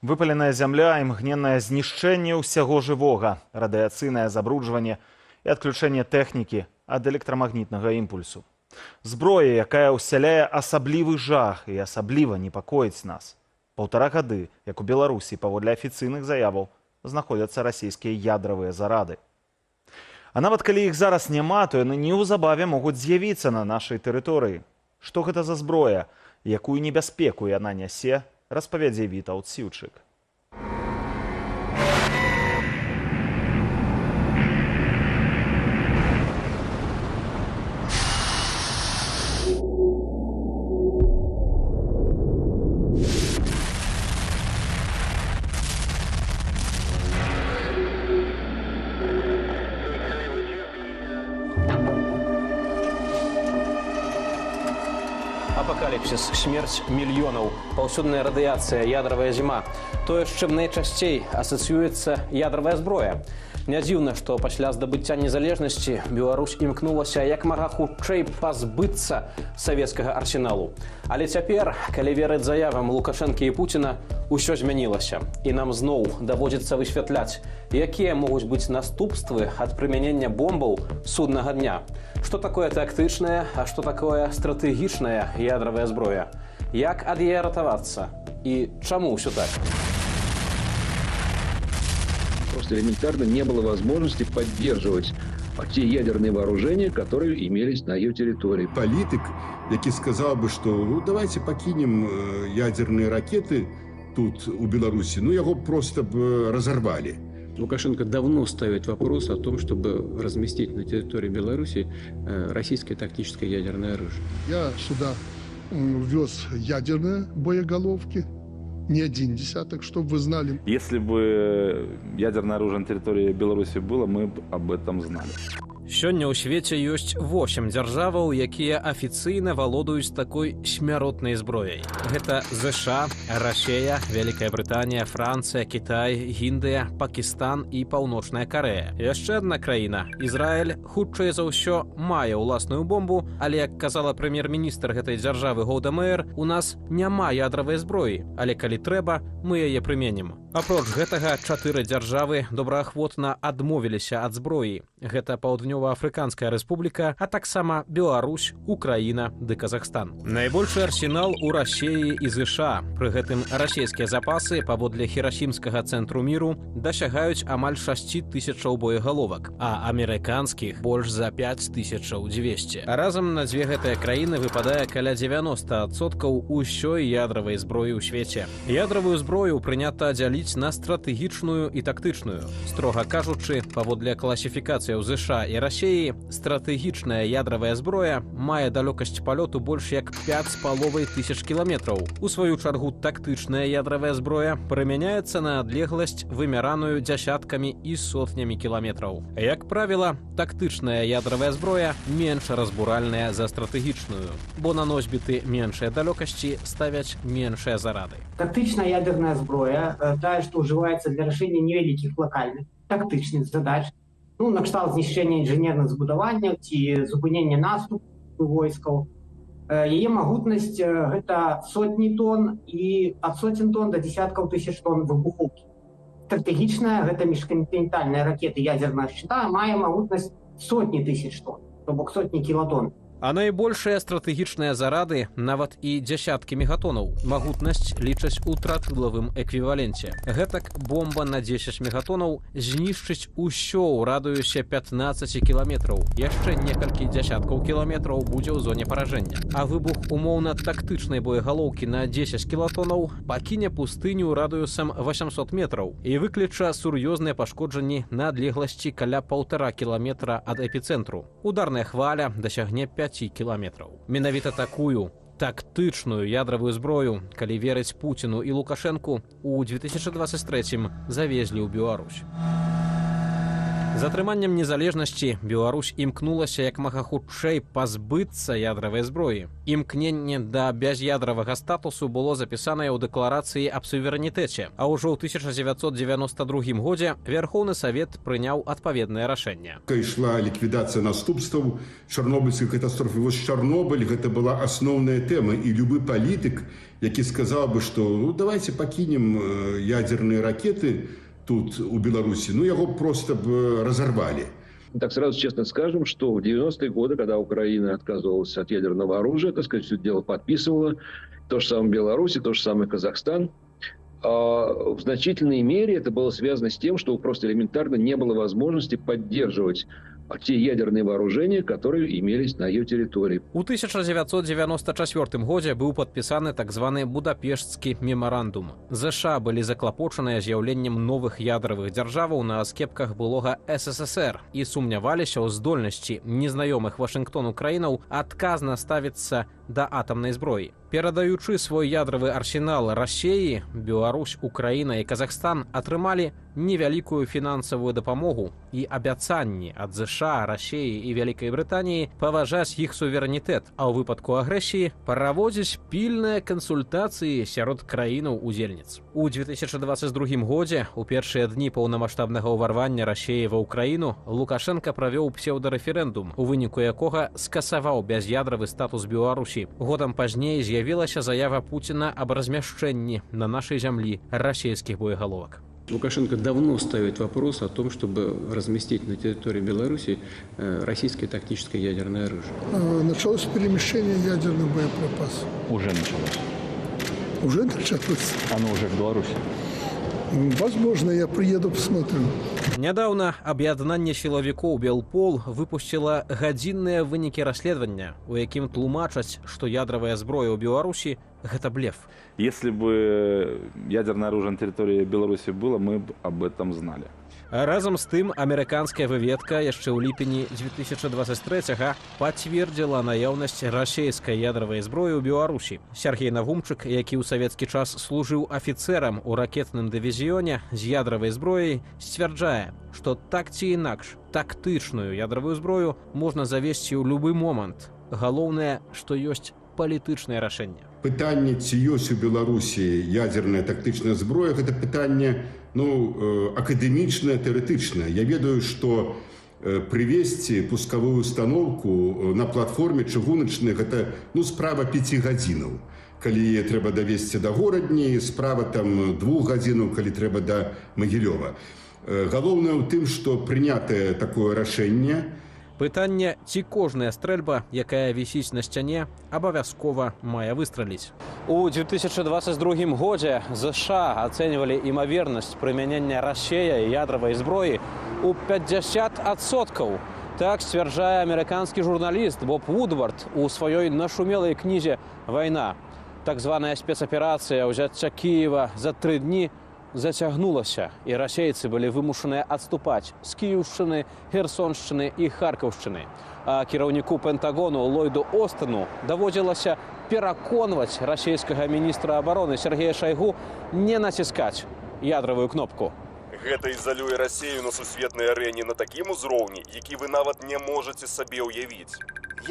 Выпаленая зямля, імгненнае знішчэнне ўсяго жывога, радыяцыйнае забруджванне і адключэнне тэхнікі ад электрамагнітнага імпульсу. Зброя, якая ўсяляе асаблівы жах і асабліва непакоіць нас. 1,5 гады, як у Беларусі, паводле афіцыйных заяваў, знаходзяцца расійскія ядравыя зарады. А нават калі іх зараз няма, то яны неўзабаве могуць з'явіцца на нашай тэрыторыі. Што гэта за зброя, якую небяспеку яна нясе, распавядзе Вітаўт Сіўчык. Апакаліпсіс, смерць мільёнаў, паўсюдная радыяцыя, ядравая зіма. Тое, з чым найчасцей асацыюецца ядравая зброя. Не дзіўна, што пасля здабыцця незалежнасці Беларусь імкнулася як мага хутчэй пазбыцца савецкага арсеналу. Але цяпер, калі верыць заявам Лукашэнкі і Пуціна, усё змянілася. І нам зноў даводзіцца высвятляць, якія могуць быць наступствы ад прымянення бомбаў суднага дня. Што такое тактычная, а што такое стратэгічная ядравая зброя? Як ад яе ратавацца? І чаму ўсё так? Просто элементарно не было возможности поддерживать те ядерные вооружения, которые имелись на ее территории. Политик, який сказал бы, что ну, давайте покинем ядерные ракеты тут у Беларуси, ну его просто бы разорвали. Лукашенко давно ставит вопрос о том, чтобы разместить на территории Беларуси российское тактическое ядерное оружие. Я сюда вез ядерные боеголовки, не один десяток, чтобы вы знали. Если бы ядерное оружие на территории Беларуси было, мы бы об этом знали. Сёння ў свеце ёсць 8 дзяржаваў, якія афіцыйна валодаюць такой смяротнай зброяй. Гэта ЗША, Расія, Вялікая Брытанія, Францыя, Кітай, Індыя, Пакістан і Паўночная Карэя. Яшчэ адна краіна, Ізраіль, хутчэй за ўсё мае ўласную бомбу, але, як казала прэм'ер-міністр гэтай дзяржавы Голда Меір, у нас няма ядравай зброі, але калі трэба, мы яе прыменім. Апроч гэтага, 4 дзяржавы добраахвотна адмовіліся ад зброі. Гэта Паўднёва-Афрыканская рэспубліка, а таксама Беларусь, Украіна ды Казахстан. Найбольшы арсенал у Расіі і ЗША. Пры гэтым расійскія запасы, паводле хірасімскага цэнтру міру, дасягаюць амаль 6 тысячаў боегаловак, а амерыканскіх больш за 5200. А разам на дзве гэтыя краіны выпадае каля 90% усёй ядравай зброі ў свеце. Ядравую зброю прынята дзяліць на стратэгічную і тактычную. Строга кажучы, паводле класіфікацыі ў ЗША і Расіі, стратэгічная ядравая зброя мае далёкасць палёту больш як 5500 кіламетраў. У сваю чаргу тактычная ядравая зброя прымяняецца на адлегласць, вымяраную дзясяткамі і сотнямі кіламетраў. Як правіла, тактычная ядравая зброя менш разбуральная за стратэгічную, бо на носьбіты меншыя далёкасці ставяць меншыя зарады. Тактычная ядерная зброя, тая, што ўжываецца для рашэння невялікіх лакальных тактычных задач, ну, на кшталт знішчэння інжынерных збудаванняў ці зупынення наступу войскаў. Яе магутнасць гэта сотні тонн і ад сотен тонн да десяткаў тысяч тонн выбухоўкі. Стратэгічная, гэта міжкантынентальная ракета ядернага шчыта, мае магутнасць сотні тысяч тонн, то бок сотні кілатонн. А найбольшыя стратэгічныя зарады нават і дзясяткі мегатонаў. Магутнасць лічаць у тратылавым эквіваленце. Гэтак бомба на 10 мегатонаў знішчыць усё ў радыусе 15 кіламетраў. Яшчэ некалькі дзясяткаў кіламетраў будзе ў зоне паражэння. А выбух умоўна-тактычнай боегалоўкі на 10 кілатонаў пакіне пустыню радыусам 800 метраў і выкліча сур'ёзныя пашкоджанні на адлегласці каля 1,5 кіламетра ад эпіцэнтру. Ударная хваля дасягне 5 кіламетраў. Менавіта такую тактычную ядравую зброю, калі верыць Пуціну і Лукашэнку, у 2023 завезлі ў Беларусь. З атрыманнем незалежнасці Беларусь імкнулася як мага хутчэй пазбыцца ядравай зброі. Імкненне да бяз'ядравага статусу было запісанае ў дэкларацыі аб суверэнітэце, а ўжо ў 1992 годзе Верхоўны Савет прыняў адпаведнае рашэнне. Ішла ліквідацыя наступстваў Чарнобыльскай катастрофы. Вось Чарнобыль гэта была асноўная тэма, і любы палітык, які сказал бы, что ну, давайте покинем ядерные ракеты тут у Беларуси, ну его просто бы разорвали. Так сразу честно скажем, что в 90-е годы, когда Украина отказывалась от ядерного оружия, так сказать, все это дело подписывала, то же самое Беларусь, то же самое Казахстан, в значительной мере это было связано с тем, что просто элементарно не было возможности поддерживать те ядерные вооружения, которые имелись на ее территории. У 1994 годзе быў падпісаны так званы Будапешцкі мемарандум. ЗША былі заклапочаныя з'яўленнем новых ядравых дзяржаваў на аскепках былога СССР і сумняваліся ў здольнасці незнаёмых Вашынгтону краінаў адказна ставіцца да атамнай зброі. Перадаючы свой ядравы арсенал Расіі, Беларусь, Украіна і Казахстан атрымалі невялікую фінансавую дапамогу і абяцанні ад ЗША, Расіі і Вялікай Брытаніі паважаць іх суверэнітэт, а ў выпадку агрэсіі праводзіць пільныя кансультацыі сярод краінаў-удзельніц. У 2022 годзе, у першыя дні паўнамаштабнага ўварвання Расіі ва Ўкраіну, Лукашенка правёў псеўдарэферэндум, у выніку якога скасаваў бяз'ядравы статус Беларусі. Годам пазней з'явілася заява Путіна аб размяшчэнні на нашай зямлі расійскіх боеголовок. Лукашенко давно ставит вопрос о том, чтобы разместить на территории Беларуси российское тактическое ядерное оружие. Началось перемещение ядерных боеприпасов. Уже началось. Уже началось? Оно уже в Беларуси. Возможно, я приеду, посмотрю. Нядаўна аб'яднанне сілавікоў Белпол выпусціла гадзінныя вынікі расследавання, у якім тлумачаць, што ядравая зброя ў Беларусі – гэта блеф. Если бы ядерное оружие на территории Беларуси было, мы бы об этом знали. Разам з тым, амерыканская выведка яшчэ ў ліпені 2023-га пацвердзіла наяўнасць расійскай ядравай зброі ў Беларусі. Сергей Навумчык, які ў савецкі час служыў афіцэрам у ракетным дывізіёне з ядравай зброяй, сцвярджае, што так ці інакш тактычную ядравую зброю можна завесці ў любы момант. Галоўнае, што ёсць палітычнае рашэнне. Пытанне, ці ёсць у Беларусі ядерная тактычная зброя, гэта пытанне акадэмічнае, тэарэтычнае. Я ведаю, што прывезці пускавую установку на платформе чыгуначнай гэта справа 5 гадзінаў. Калі трэба давесці да горадні, справа там 2 гадзінаў, калі трэба да Магілёва. Галоўнае ў тым, што прынятае такое рашэнне. Пытанне, ці кожная стрэльба, якая вісіць на сцяне, абавязкова мае выстраліць. У 2022 годзе ЗША ацэньвалі імавернасць прымянення Расіяй ядравай зброі у 50%. Так сцвярджае амерыканскі журналіст Боб Вудвард у сваёй нашумелай кнізе «Вайна». Так званая спецаперацыя ўзяцця Кіева за 3 дні зацягнулася, і расейцы былі вымушаныя адступаць з Кіеўшчыны, Херсоншчыны і Харкаўшчыны. А кіраўніку Пентагону Ллойду Остыну даводзілася пераконваць расійскага міністра абароны Сергея Шайгу не націскаць ядравую кнопку. Гэта ізалюе Расію на сусветнай арэне на такім узроўні, які вы нават не можаце сабе ўявіць.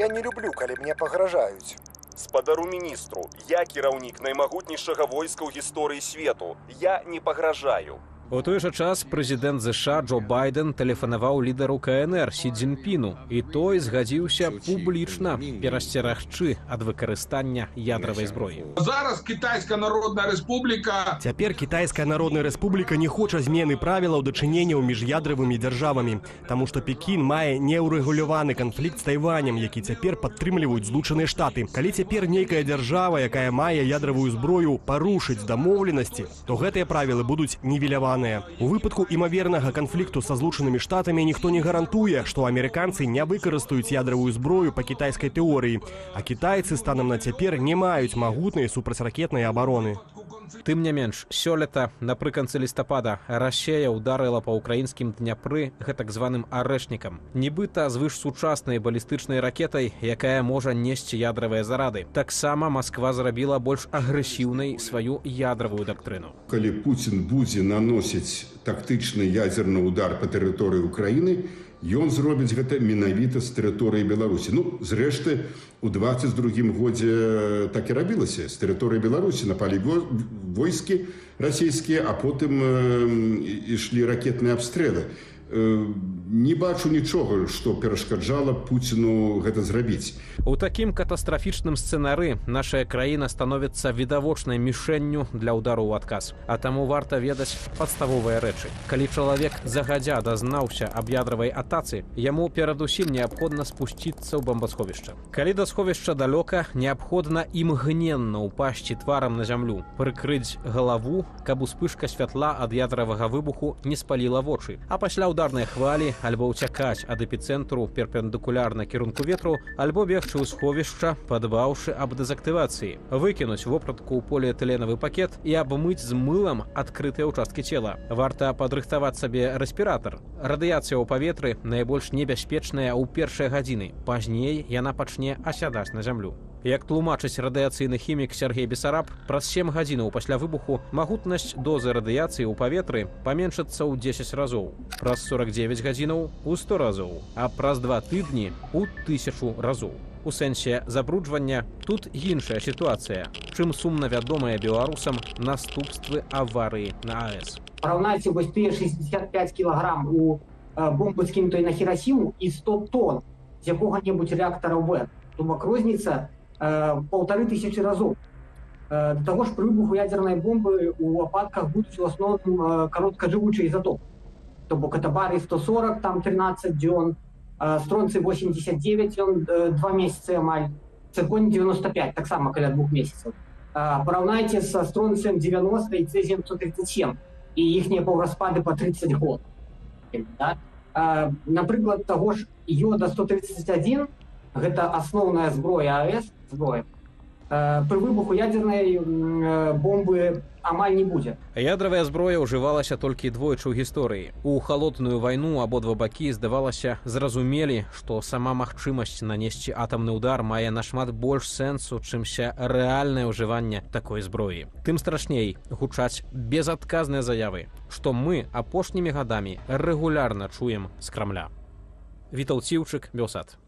Я не люблю, калі мне пагражаюць. Спадару міністру, я кіраўнік наймагутнейшага войска ў гісторыі свету. Я не пагражаю. У той жа час прэзідэнт ЗША Джо Байден тэлефанаваў лідару КНР Сі Цзіньпіну, і той згадзіўся публічна перасцерагчы ад выкарыстання ядравай зброі. Зараз Китайская Народная Республика. Цяпер Китайская Народная Республика не хоча змены правілаў дачыненняў між ядравымі дзяржавамі, таму што Пекін мае неўрэгуляваны канфлікт з Тайванем, які цяпер падтрымліваюць Злучаныя Штаты. Калі цяпер нейкая дзяржава, якая мае ядравую зброю, парушыць дамоўленасці, то гэтыя правілы будуць нівеляваны. У выпадку імавернага канфлікту са Злучанымі Штатамі ніхто не гарантуе, што амерыканцы не выкарыстаюць ядравую зброю па кітайскай тэорыі, а кітайцы станам на цяпер не маюць магутнай супрацьракетнай абароны. Тым не менш, сёлета, напрыканцы лістапада, Расія ўдарыла па ўкраінскім Дняпры гэтак званым арэшнікам. Нібыта звышсучаснай балістычнай ракетай, якая можа несці ядравыя зарады. Таксама Масква зрабіла больш агрэсіўнай сваю ядравую дактрыну. Калі Путін будзе наносіць тактычны ядерны удар па тэрыторыі Украіны, ён зробіць гэта менавіта з тэрыторыі Беларусі. Зрэшты, у 22 годзе так і рабілася. З тэрыторыі Беларусі напалі войскі расійскія, а потым ішлі ракетныя абстрэлы. не бачу нічога, што перашкаджала Пуціну гэта зрабіць. У такім катастрафічным сцэнары наша краіна становіцца відавочнай мішэнню для ўдару ў адказ. А таму варта ведаць падставовыя рэчы. Калі чалавек загадзя дазнаўся аб ядравай атацы, яму перадусім неабходна спусціцца ў бомбасховішча. Калі да сховішча далёка, неабходна імгненна ўпасці тварам на зямлю, прыкрыць галаву, каб успышка святла ад ядравага выбуху не спаліла вочы, а пасля ударнай хвалі альбо ўцякаць ад эпіцэнтру перпендыкулярна кірунку ветру, альбо бегчы ў сховішча, падбаўшы аб дэзактывацыі, выкінуць вопратку ў поліэтыленавы пакет і абмыць з мылам адкрытыя ўчасткі цела. Варта падрыхтаваць сабе рэспіратар. Радыяцыя ў паветры найбольш небяспечная ў першыя гадзіны. Пазней яна пачне асядаць на зямлю. Як тлумачыць радыяцыйны хімік Сергей Бесараб, праз 7 гадзінаў пасля выбуху магутнасць дозы радыяцыі ў паветры паменшыцца ў 10 разоў, праз 49 гадзінаў у 100 разоў, а праз 2 тыдні у 1000 разоў. У сэнсе забруджвання тут іншая сітуацыя, чым сумна вядомыя беларусам наступствы аварыі на АЭС. Параўнайце вось тыя 65 кілаграм у бомбы, скінутай на Хірасіму, і 100 тонн з якога-небудзь рэактара ВЭР. То бок розніца 1500 разоў. Да таго ж пры выбуху ядзернай бомбы у ападках будуць у асноўным кароткажывучыя ізатопы. То бок это барый 140, там 13 дзён, стронцый 89, ён 2 месяцы амаль, цырконій 95, таксама каля 2 месяцаў. Параўнайце са стронцыем 90 і цэзіем 137, і іхнія паўраспады па 30 год. Да? Напрыклад, таго ж йода 131, гэта асноўная зброя АЭС, зброя. Пры выбуху ядзернай бомбы амаль не будзе. Ядравая зброя ўжывалася толькі двойчы ў гісторыі. У халодную вайну абодва бакі, здавалася, зразумелі, што сама магчымасць нанесці атамны ўдар мае нашмат больш сэнсу, чымся рэальнае ўжыванне такой зброі. Тым страшней гучаць безадказныя заявы, што мы апошнімі гадамі рэгулярна чуем з Крамля. Вітаўт Ціўчык, Белсат.